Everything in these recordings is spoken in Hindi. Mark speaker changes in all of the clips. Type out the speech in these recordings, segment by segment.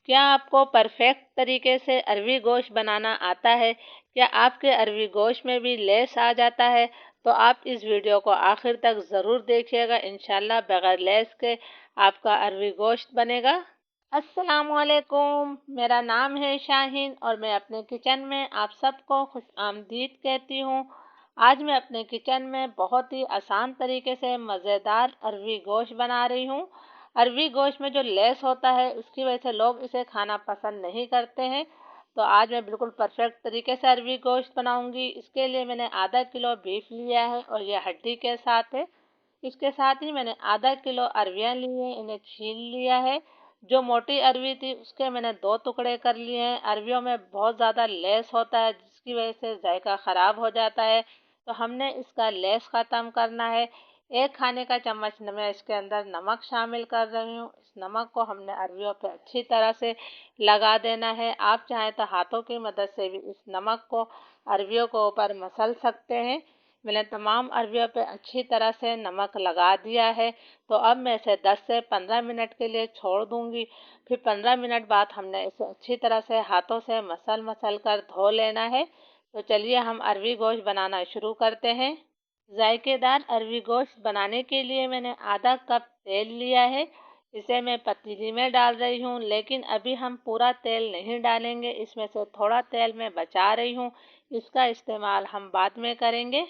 Speaker 1: क्या आपको परफेक्ट तरीके से अरवी गोश्त बनाना आता है? क्या आपके अरवी गोश्त में भी लेस आ जाता है? तो आप इस वीडियो को आखिर तक ज़रूर देखिएगा। इंशाल्लाह बगैर लेस के आपका अरवी गोश्त बनेगा। अस्सलामुअलैकुम, मेरा नाम है शाहीन और मैं अपने किचन में आप सबको खुश आमदीद कहती हूँ। आज मैं अपने किचन में बहुत ही आसान तरीके से मज़ेदार अरवी गोश्त बना रही हूँ। अरवी गोश्त में जो लेस होता है उसकी वजह से लोग इसे खाना पसंद नहीं करते हैं। तो आज मैं बिल्कुल परफेक्ट तरीके से अरवी गोश्त बनाऊंगी। इसके लिए मैंने आधा किलो बीफ लिया है और ये हड्डी के साथ है। इसके साथ ही मैंने आधा किलो अरवियाँ ली हैं, इन्हें छील लिया है। जो मोटी अरवी थी उसके मैंने 2 टुकड़े कर लिए हैं। अरवियों में बहुत ज़्यादा लेस होता है जिसकी वजह से जायका ख़राब हो जाता है, तो हमने इसका लेस ख़त्म करना है। 1 खाने का चम्मच मैं इसके अंदर नमक शामिल कर रही हूँ। इस नमक को हमने अरवियों पे अच्छी तरह से लगा देना है। आप चाहें तो हाथों की मदद से भी इस नमक को अरवियों के ऊपर मसल सकते हैं। मैंने तमाम अरवियों पे अच्छी तरह से नमक लगा दिया है। तो अब मैं इसे 10 से 15 मिनट के लिए छोड़ दूंगी। फिर 15 मिनट बाद हमने इसे अच्छी तरह से हाथों से मसल कर धो लेना है। तो चलिए हम अरवी गोश्त बनाना शुरू करते हैं। जायकेदार अरवी गोश्त बनाने के लिए मैंने आधा कप तेल लिया है। इसे मैं पतीली में डाल रही हूँ, लेकिन अभी हम पूरा तेल नहीं डालेंगे। इसमें से थोड़ा तेल मैं बचा रही हूँ, इसका इस्तेमाल हम बाद में करेंगे।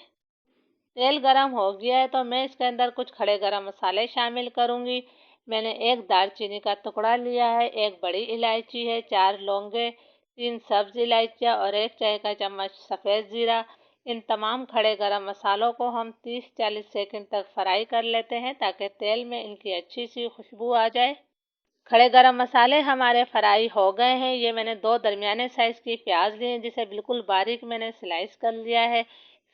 Speaker 1: तेल गरम हो गया है तो मैं इसके अंदर कुछ खड़े गरम मसाले शामिल करूंगी। मैंने 1 दालचीनी का टुकड़ा लिया है, 1 बड़ी इलायची है, 4 लौंगे, 3 सब्ज इलायचियाँ और 1 चाय का चम्मच सफ़ेद ज़ीरा। इन तमाम खड़े गरम मसालों को हम 30-40 सेकंड तक फ्राई कर लेते हैं ताकि तेल में इनकी अच्छी सी खुशबू आ जाए। खड़े गरम मसाले हमारे फ्राई हो गए हैं। ये मैंने 2 दरमियाने साइज़ की प्याज ली है जिसे बिल्कुल बारीक मैंने स्लाइस कर लिया है।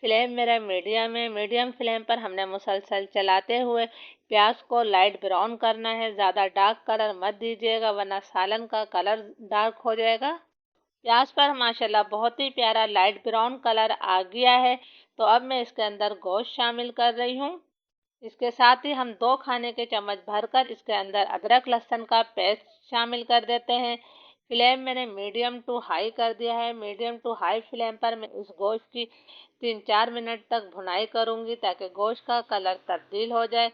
Speaker 1: फ्लेम मेरा मीडियम है। मीडियम फ्लेम पर हमने मुसलसल चलाते हुए प्याज को लाइट ब्राउन करना है। ज़्यादा डार्क कलर मत दीजिएगा वरना सालन का कलर डार्क हो जाएगा। प्याज पर माशाल्लाह बहुत ही प्यारा लाइट ब्राउन कलर आ गया है। तो अब मैं इसके अंदर गोश्त शामिल कर रही हूँ। इसके साथ ही हम 2 खाने के चम्मच भरकर इसके अंदर अदरक लहसुन का पेस्ट शामिल कर देते हैं। फ्लेम मैंने मीडियम टू हाई कर दिया है। मीडियम टू हाई फ्लेम पर मैं इस गोश्त की 3-4 मिनट तक भुनाई करूंगी ताकि गोश्त का कलर तब्दील हो जाए।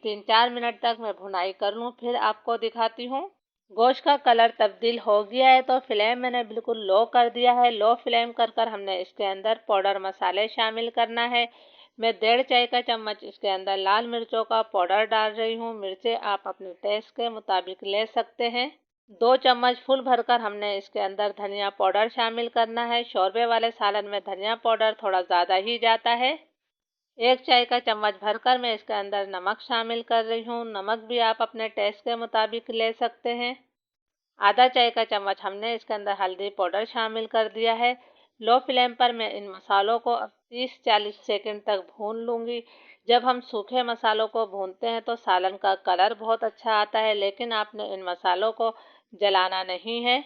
Speaker 1: 3-4 मिनट तक मैं भुनाई कर लूँ, फिर आपको दिखाती हूँ। गोश्त का कलर तब्दील हो गया है तो फ्लेम मैंने बिल्कुल लो कर दिया है। लो फ्लेम कर हमने इसके अंदर पाउडर मसाले शामिल करना है। मैं 1.5 चाय का चम्मच इसके अंदर लाल मिर्चों का पाउडर डाल रही हूँ। मिर्चें आप अपने टेस्ट के मुताबिक ले सकते हैं। 2 चम्मच फुल भरकर हमने इसके अंदर धनिया पाउडर शामिल करना है। शोरबे वाले सालन में धनिया पाउडर थोड़ा ज़्यादा ही जाता है। 1 चाय का चम्मच भरकर मैं इसके अंदर नमक शामिल कर रही हूँ। नमक भी आप अपने टेस्ट के मुताबिक ले सकते हैं। आधा चाय का चम्मच हमने इसके अंदर हल्दी पाउडर शामिल कर दिया है। लो फ्लेम पर मैं इन मसालों को अब 30-40 सेकंड तक भून लूँगी। जब हम सूखे मसालों को भूनते हैं तो सालन का कलर बहुत अच्छा आता है, लेकिन आपने इन मसालों को जलाना नहीं है।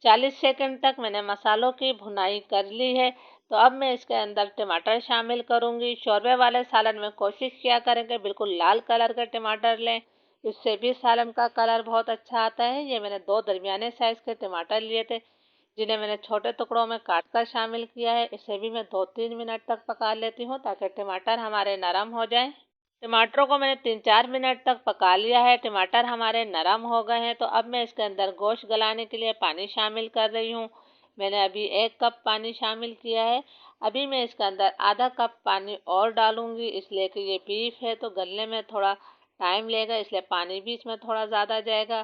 Speaker 1: 40 सेकंड तक मैंने मसालों की भुनाई कर ली है। तो अब मैं इसके अंदर टमाटर शामिल करूंगी। शोरबे वाले सालन में कोशिश किया करें कि बिल्कुल लाल कलर के टमाटर लें, इससे भी सालन का कलर बहुत अच्छा आता है। ये मैंने 2 दरमियाने साइज़ के टमाटर लिए थे जिन्हें मैंने छोटे टुकड़ों में काट कर शामिल किया है। इसे भी मैं 2-3 मिनट तक पका लेती हूँ ताकि टमाटर हमारे नरम हो जाएं। टमाटरों को मैंने 3-4 मिनट तक पका लिया है। टमाटर हमारे नरम हो गए हैं। तो अब मैं इसके अंदर गोश्त गलाने के लिए पानी शामिल कर रही हूँ। मैंने अभी 1 कप पानी शामिल किया है। अभी मैं इसके अंदर आधा कप पानी और डालूंगी, इसलिए कि ये बीफ है तो गलने में थोड़ा टाइम लेगा, इसलिए पानी भी इसमें थोड़ा ज़्यादा जाएगा।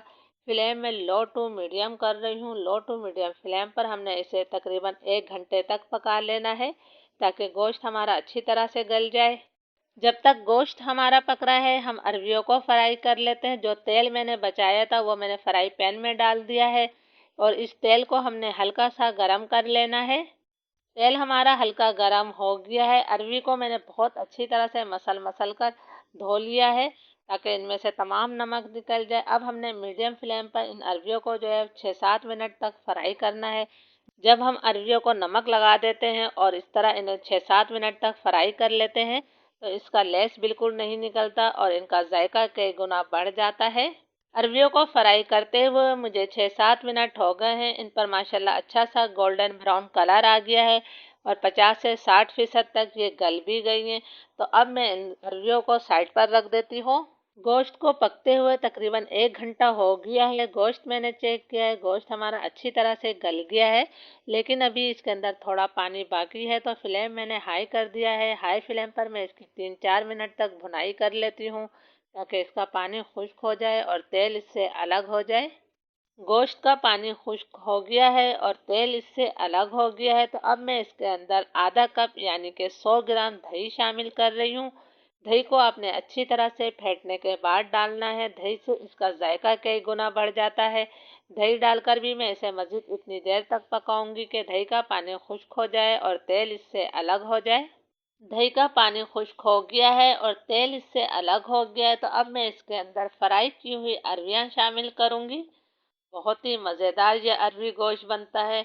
Speaker 1: फ्लेम में लो टू मीडियम कर रही हूँ। लो टू मीडियम फ्लेम पर हमने इसे तकरीबन 1 घंटे तक पका लेना है ताकि गोश्त हमारा अच्छी तरह से गल जाए। जब तक गोश्त हमारा पक रहा है हम अरवियों को फ्राई कर लेते हैं। जो तेल मैंने बचाया था वो मैंने फ्राई पैन में डाल दिया है और इस तेल को हमने हल्का सा गरम कर लेना है। तेल हमारा हल्का गरम हो गया है। अरवी को मैंने बहुत अच्छी तरह से मसल कर धो लिया है ताकि इनमें से तमाम नमक निकल जाए। अब हमने मीडियम फ्लेम पर इन अरवियों को जो है 6-7 मिनट तक फ्राई करना है। जब हम अरवियों को नमक लगा देते हैं और इस तरह इन्हें 6-7 मिनट तक फ्राई कर लेते हैं तो इसका लेस बिल्कुल नहीं निकलता और इनका जायका कई गुना बढ़ जाता है। अरबियों को फ्राई करते हुए मुझे 6-7 मिनट हो गए हैं। इन पर माशाल्लाह अच्छा सा गोल्डन ब्राउन कलर आ गया है और 50 से 60% तक ये गल भी गई हैं। तो अब मैं इन अरबियों को साइड पर रख देती हूँ। गोश्त को पकते हुए तकरीबन 1 घंटा हो गया है। गोश्त मैंने चेक किया है, गोश्त हमारा अच्छी तरह से गल गया है, लेकिन अभी इसके अंदर थोड़ा पानी बाकी है। तो फ्लेम मैंने हाई कर दिया है। हाई फ्लेम पर मैं इसकी 3-4 मिनट तक भुनाई कर लेती हूँ, ताकि इसका पानी खुश्क हो जाए और तेल इससे अलग हो जाए। गोश्त का पानी खुश्क हो गया है और तेल इससे अलग हो गया है। तो अब मैं इसके अंदर आधा कप यानी कि 100 ग्राम दही शामिल कर रही हूँ। दही को आपने अच्छी तरह से फेंटने के बाद डालना है। दही से इसका जायका कई गुना बढ़ जाता है। दही डालकर भी मैं इसे मज़ीद इतनी देर तक पकाऊंगी कि दही का पानी खुश्क हो जाए और तेल इससे अलग हो जाए। दही का पानी खुश्क हो गया है और तेल इससे अलग हो गया है। तो अब मैं इसके अंदर फ्राई की हुई अरवियां शामिल करूंगी। बहुत ही मज़ेदार ये अरवी गोश्त बनता है।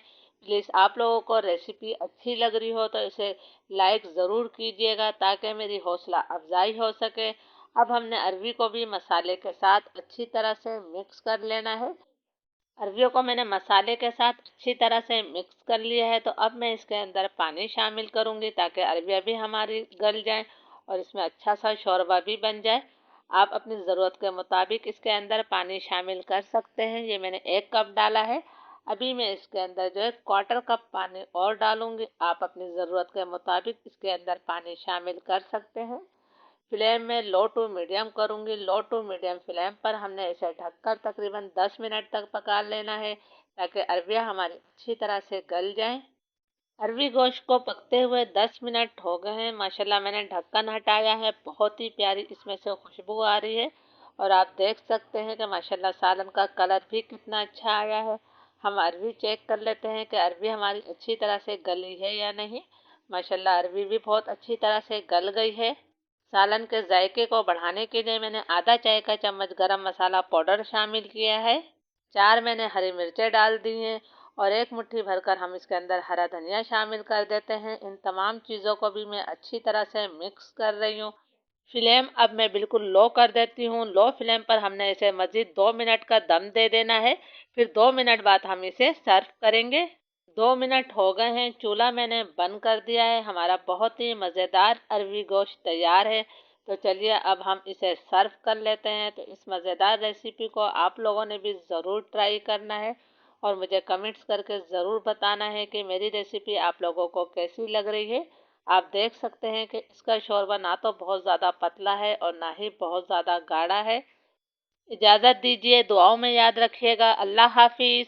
Speaker 1: प्लीज़ आप लोगों को रेसिपी अच्छी लग रही हो तो इसे लाइक ज़रूर कीजिएगा, ताकि मेरी हौसला अफजाई हो सके। अब हमने अरवी को भी मसाले के साथ अच्छी तरह से मिक्स कर लेना है। अरबियों को मैंने मसाले के साथ अच्छी तरह से मिक्स कर लिया है। तो अब मैं इसके अंदर पानी शामिल करूंगी, ताकि अरबियाँ भी हमारी गल जाएं और इसमें अच्छा सा शोरबा भी बन जाए। आप अपनी ज़रूरत के मुताबिक इसके अंदर पानी शामिल कर सकते हैं। ये मैंने 1 कप डाला है। अभी मैं इसके अंदर जो है 1/4 कप पानी और डालूंगी। आप अपनी ज़रूरत के मुताबिक इसके अंदर पानी शामिल कर सकते हैं। फ्लेम में लो टू मीडियम करूंगी। लो टू मीडियम फ्लेम पर हमने इसे ढककर तकरीबन 10 मिनट तक पका लेना है, ताकि अरबियां हमारी अच्छी तरह से गल जाएं। अरबी गोश्त को पकते हुए 10 मिनट हो गए हैं। माशाल्लाह मैंने ढक्कन हटाया है, बहुत ही प्यारी इसमें से खुशबू आ रही है और आप देख सकते हैं कि माशाल्लाह सालन का कलर भी कितना अच्छा आया है। हम अरबी चेक कर लेते हैं कि अरबी हमारी अच्छी तरह से गली है या नहीं। माशाल्लाह अरबी भी बहुत अच्छी तरह से गल गई है। सालन के जायके को बढ़ाने के लिए मैंने आधा चाय का चम्मच गरम मसाला पाउडर शामिल किया है। 4 मैंने हरी मिर्चें डाल दी हैं और 1 मुट्ठी भरकर हम इसके अंदर हरा धनिया शामिल कर देते हैं। इन तमाम चीज़ों को भी मैं अच्छी तरह से मिक्स कर रही हूँ। फ्लेम अब मैं बिल्कुल लो कर देती हूँ। लो फ्लेम पर हमने इसे मज़ीद 2 मिनट का दम दे देना है। फिर 2 मिनट बाद हम इसे सर्व करेंगे। 2 मिनट हो गए हैं, चूल्हा मैंने बंद कर दिया है। हमारा बहुत ही मज़ेदार अरवी गोश्त तैयार है। तो चलिए अब हम इसे सर्व कर लेते हैं। तो इस मज़ेदार रेसिपी को आप लोगों ने भी ज़रूर ट्राई करना है और मुझे कमेंट्स करके ज़रूर बताना है कि मेरी रेसिपी आप लोगों को कैसी लग रही है। आप देख सकते हैं कि इसका शोरबा ना तो बहुत ज़्यादा पतला है और ना ही बहुत ज़्यादा गाढ़ा है। इजाज़त दीजिए, दुआओं में याद रखिएगा। अल्लाह हाफिज़।